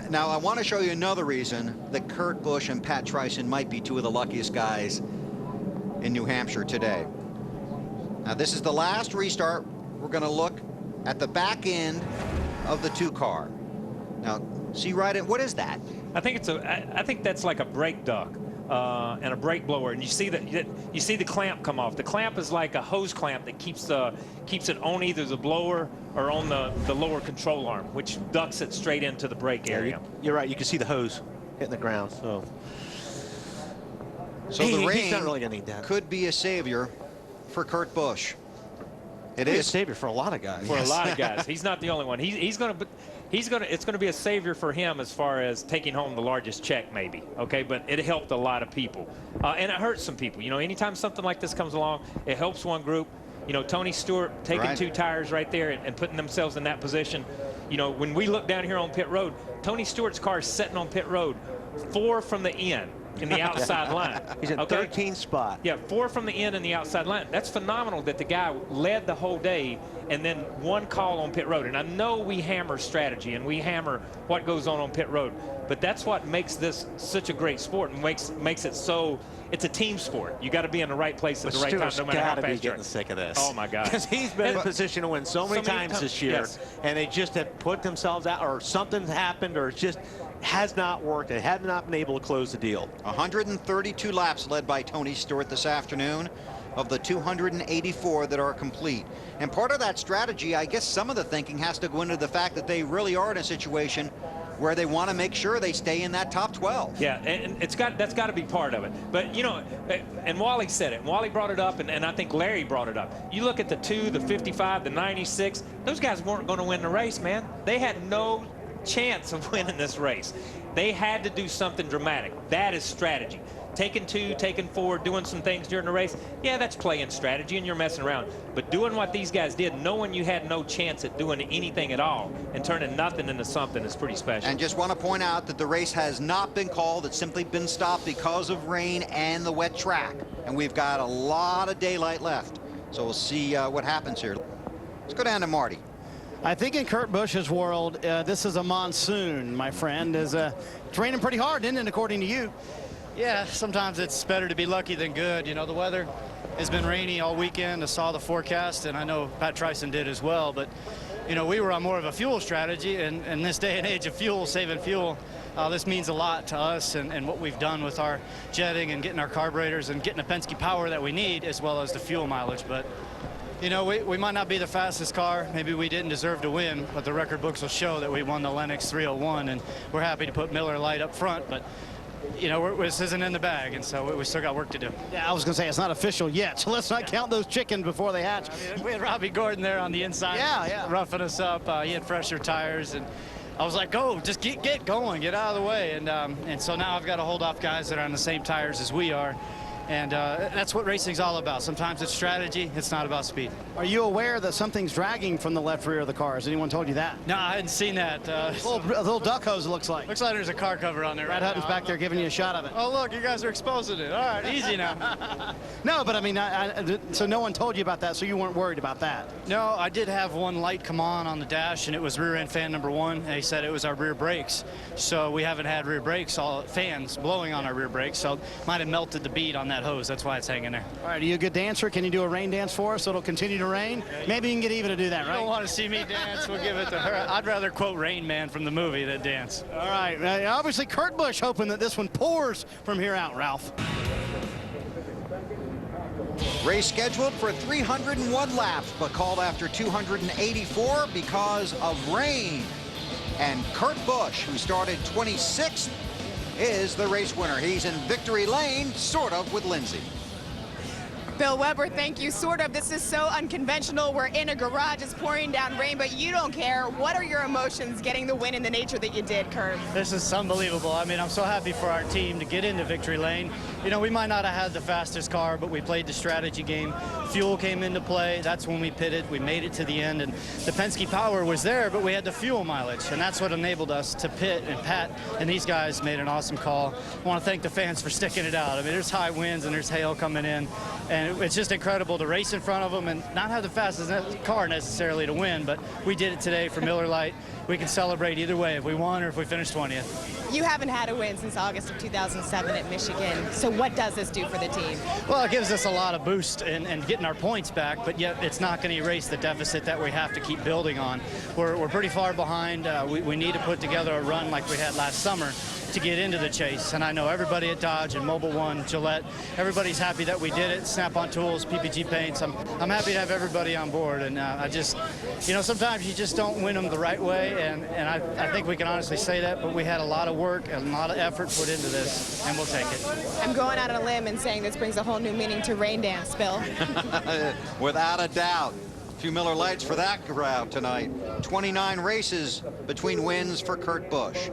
Now, I want to show you another reason that Kurt Busch and Pat Tryson might be two of the luckiest guys in New Hampshire today. Now, this is the last restart. We're going to look at the back end of the 2-car. Now, see right in, what is that? I think that's like a brake duct and a brake blower, and you see the clamp come off. The clamp is like a hose clamp that keeps it on either the blower or on the lower control arm, which ducts it straight into the brake area. You're right. You can see the hose hitting the ground. So the rain he's not really gonna need that. Could be a savior for Kurt Busch. It He's is a savior for a lot of guys. For a lot of guys. He's not the only one. It's going to be a savior for him as far as taking home the largest check, maybe. Okay, but it helped a lot of people, and it hurts some people. You know, anytime something like this comes along, it helps one group. You know, Tony Stewart taking 2 tires right there and putting themselves in that position. You know, when we look down here on pit road, Tony Stewart's car is sitting on pit road 4 from the end in the outside line. He's in 13th spot. Yeah, 4 from the end in the outside line. That's phenomenal that the guy led the whole day and then 1 call on pit road. And I know we hammer strategy and we hammer what goes on pit road, but that's what makes this such a great sport and makes it so. It's a team sport. You got to be in the right place at the right time, no matter how fast you're. Getting sick of this. Oh my God! Because he's been in position to win so many times this year, yes. And they just have put themselves out, or something's happened, or it just has not worked. They have not been able to close the deal. 132 laps led by Tony Stewart this afternoon of the 284 that are complete. And part of that strategy, I guess some of the thinking has to go into the fact that they really are in a situation where they want to make sure they stay in that top 12. Yeah, and that's got to be part of it. But, you know, and Wally said it. And Wally brought it up, and I think Larry brought it up. You look at the 2, the 55, the 96, those guys weren't going to win the race, man. They had no chance of winning this race. They had to do something dramatic. That is strategy. Taking 2, taking 4, doing some things during the race, yeah, that's playing strategy and you're messing around. But doing what these guys did, knowing you had no chance at doing anything at all and turning nothing into something is pretty special. And just want to point out that the race has not been called. It's simply been stopped because of rain and the wet track. And we've got a lot of daylight left. So we'll see what happens here. Let's go down to Marty. I think in Kurt Busch's world, this is a monsoon, my friend. It's raining pretty hard, isn't it, according to you? Yeah, sometimes it's better to be lucky than good. You know, the weather has been rainy all weekend. I saw the forecast, and I know Pat Tryson did as well. But, you know, we were on more of a fuel strategy, and in this day and age of fuel, saving fuel, this means a lot to us and what we've done with our jetting and getting our carburetors and getting the Penske power that we need, as well as the fuel mileage. But, you know, we might not be the fastest car. Maybe we didn't deserve to win, but the record books will show that we won the Lennox 301, and we're happy to put Miller Lite up front. But, you know, this isn't in the bag, and so we still got work to do. Yeah, I was going to say it's not official yet, so let's not count those chickens before they hatch. I mean, we had Robbie Gordon there on the inside, roughing us up. He had fresher tires, and I was like, "Go, just get going, get out of the way." And so now I've got to hold off guys that are on the same tires as we are. And that's what racing's all about. Sometimes it's strategy. It's not about speed. Are you aware that something's dragging from the left rear of the car? Has anyone told you that? No, I hadn't seen that. A little duck hose, it looks like. Looks like there's a car cover on there. Brad Hutton's back there giving you a shot of it. Oh, look, you guys are exposing it. All right, easy now. No, but I mean, so no one told you about that, so you weren't worried about that? No, I did have one light come on the dash, and it was rear end fan number 1. And he said it was our rear brakes. So we haven't had rear brakes, all fans blowing on our rear brakes. So might have melted the bead on that hose. That's why it's hanging there. All right, are you a good dancer? Can you do a rain dance for us so it'll continue to rain? Maybe you can get Eva to do that, right? You don't want to see me dance, we'll give it to her. I'd rather quote Rain Man from the movie than dance. All right, obviously Kurt Busch hoping that this one pours from here out, Ralph. Race scheduled for 301 laps, but called after 284 because of rain. And Kurt Busch, who started 26th, is the race winner. He's in victory lane, sort of, with Lindsay. Bill Weber, thank you. Sort of. This is so unconventional. We're in a garage. It's pouring down rain, but you don't care. What are your emotions getting the win in the nature that you did, Kurt? This is unbelievable. I mean, I'm so happy for our team to get into victory lane. You know, we might not have had the fastest car, but we played the strategy game. Fuel came into play. That's when we pitted. We made it to the end, and the Penske power was there, but we had the fuel mileage, and that's what enabled us to pit. And Pat and these guys made an awesome call. I want to thank the fans for sticking it out. I mean, there's high winds and there's hail coming in, and And it's just incredible to race in front of them and not have the fastest car necessarily to win, but we did it today for Miller Lite. We can celebrate either way, if we won or if we finish 20th. You haven't had a win since August of 2007 at Michigan. So what does this do for the team? Well, it gives us a lot of boost in getting our points back, but yet it's not going to erase the deficit that we have to keep building on. We're pretty far behind. We need to put together a run like we had last summer to get into the chase. And I know everybody at Dodge and Mobil 1, Gillette, everybody's happy that we did it. Snap-on Tools, PPG Paints. I'm happy to have everybody on board. And I just, you know, sometimes you just don't win them the right way. And I think we can honestly say that, but we had a lot of work and a lot of effort put into this, and we'll take it. I'm going out on a limb and saying this brings a whole new meaning to rain dance, Bill. Without a doubt. A few Miller Lights for that crowd tonight. 29 races between wins for Kurt Busch.